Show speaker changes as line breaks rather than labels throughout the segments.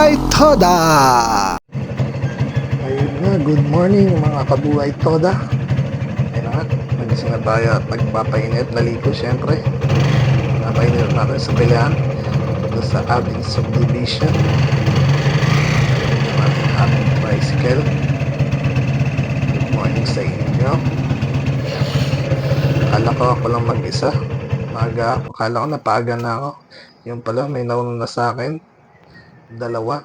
Kabuhay Toda!
Ayun nga, good morning mga kabuhay Toda. Ayun nga, nagising na tayo at nagpapainit. Naligo syempre. Napainit natin sa bilan. Ito sa ating subdivision. Ayun natin ating tricycle. Good morning sa inyo. Akala ko ako lang mag-isa. Akala ko napaaga na ako. Yung pala, may nauna sa akin. Dalawa.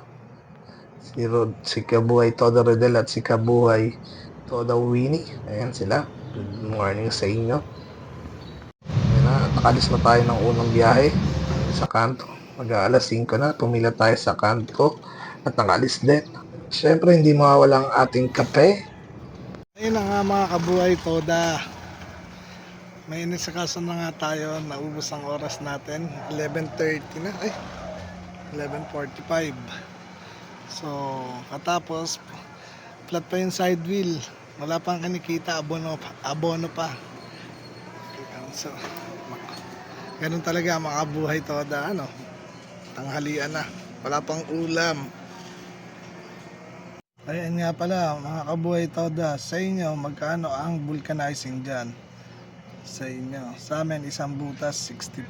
Si Kabuhay Toda Rodel at si Kabuhay Toda Winnie. Ayan sila. Good morning sa inyo. Ayan na, nakalis na tayo ng unang biyahe sa kanto. Mag-aalas 5 na, pumila tayo sa kanto at nakalis din. Siyempre, hindi mawawala ang ating kape.
Ayun na nga mga Kabuhay Toda. May inisakaso na nga tayo. Naubos ang oras natin. 11:30 na. 11:45. So, katapos, flat pa yung side wheel. Wala pang kinikita, abono pa. So, ganun talaga mga Kabuhay Toda, ano? Tanghalian na. Wala pang ulam. Ayan nga pala, mga Kabuhay Toda, sa inyo, magkano ang vulcanizing dyan? Sa inyo. Sa amin, isang butas, 60.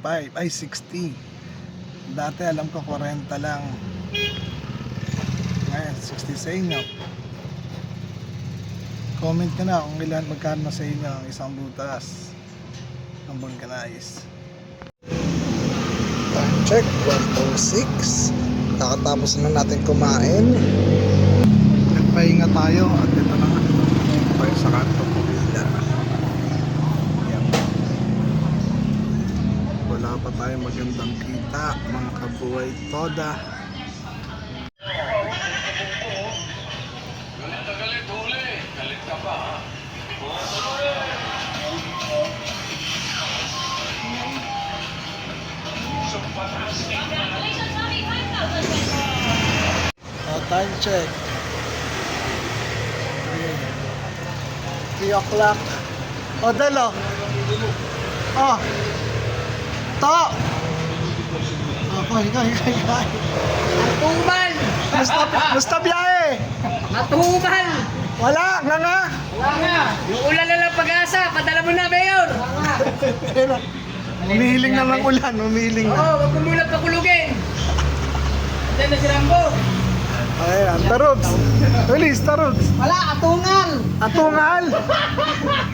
Dati alam ko 40 lang. Ngayon, 60 sa inyo. Comment ka na kung ilan magkano sa inyo ang isang butas ng vulcanize. Time check, 1:06. Kakatapos na natin kumain. Nagpahinga tayo at ito na nga. Tayo sa kanto pumila. Wala pa tayo magandang kita, mga Kabuhay Toda. Time check 3 o'clock. O dalo. Oh to. Ikaw.
Matumal!
Musta biyahe?
Matumal!
Wala nga.
Wala nga! Yung ulan na lang pag-asa, padala mo na, Mayor!
Umihiling na ng ulan, umihiling
Oo,
na.
wag mo muna pakulugin! Andiyan na si Rambo!
Ayan, tarugs. Release, tarugs.
Wala, atungal!
Atungal.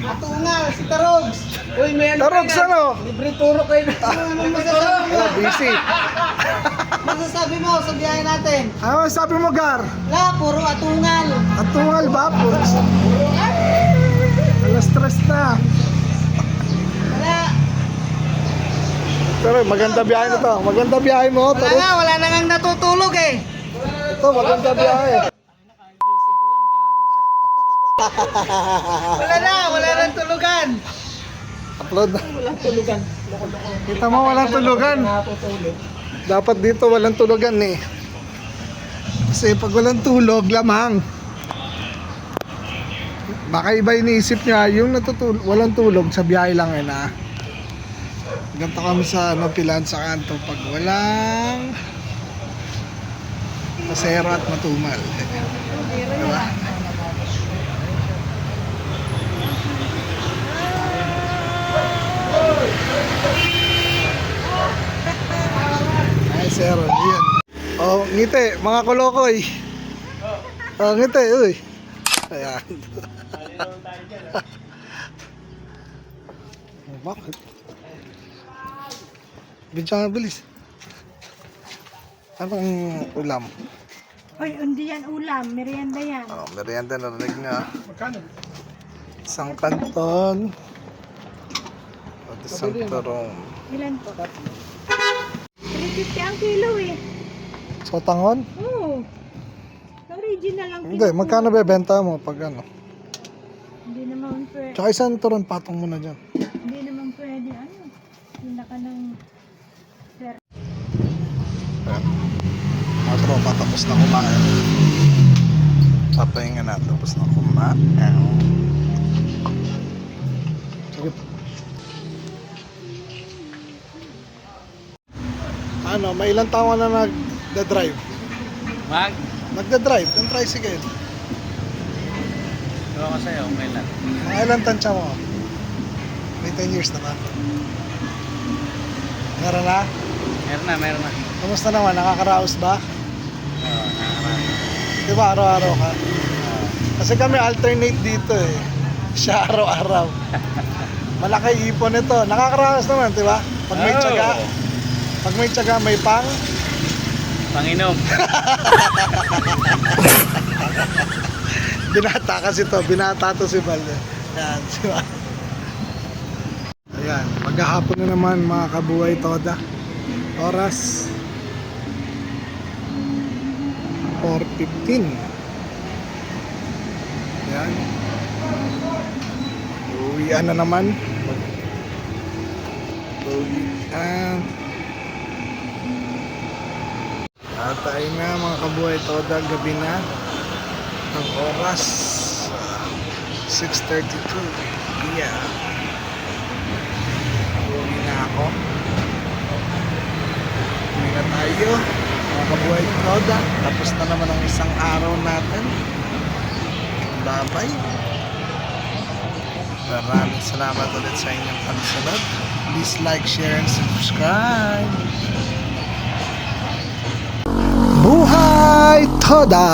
Atungal, si Tarogs! Uy, may ano
Tarugs
ka na?
ano?
Libre turo kayo na. Ano masasabi mo?
Busy.
Masasabi mo sa biyahe natin?
Ano sabi mo, Gar?
Wala, puro atungal!
Atungal ba? Puts. Alas stress na.
Wala!
Pero maganda biyahe na to. Maganda biyahe mo,
Wala
tarugs.
nga, wala na nga natutulog eh!
Ito, maganda biyahe.
Wala nang tulugan!
Upload na.
Walang tulugan.
Kita mo, walang tulugan. Dapat dito walang tulugan eh. Kasi pag walang tulog, lamang. Baka iba iniisip niya, yung walang tulog sa biyahe lang eh na. Ganto kami sa pilan sa kanto pag walang masera at matumal. Diba? Ay, zero. Yan. Oh, ngiti, mga kolokoy. Oh, ngiti, uy. Ayan. Bakit? Bidyan, bilis. Anong ulam?
Hoy, hindi yan ulam, merienda yan.
Oh, merienda na rin nga. Isang kanton. At isang turong.
Ilan po? 350 ang kilo eh.
Sotangon?
Oo. Original ang kilo.
Hindi, magkano bebenta mo pag ano?
Hindi naman pwede.
Tsaka isang turon, patong mo na dyan.
Hindi naman pwede. Ano? Pinaka ng...
Ayan. Mga tropa, tapos na kumain. Papahinga na, tapos na kumain. Sige. Ano, may ilang taon na nag-drive?
Mag?
Magdadrive ng tricycle.
Gawa ko sa'yo, okay lang.
Mga ilang tansya mo? May 10 years na ba? Meron na?
Meron na.
Kamusta naman? Nakakaraos ba?
Oo, nakaraan.
Di ba araw-araw ka? Kasi kami alternate dito eh. Siya araw-araw. Malaki ipon ito. Nakakaraos naman, di ba? Pag may tiyaga, pag may tiyaga, may pang.
Panginom.
Binata kasi to. Binata to si Balde. Yan, di ba? Ayan. Maghahapon na naman mga kabuhay toda. Oras 4:15. Ayan. Uwian na naman. Uwian. Tatay na mga kabuhay toda. Gabi na. Ang oras 6:32. Yeah. Uwi na ako. Uwi na tayo. Mga kabuhay toda. Tapos na naman ang isang araw natin. Bye-bye. Maraming salamat ulit sa inyong pagsunod. Please like, share, and subscribe. Buhay Toda!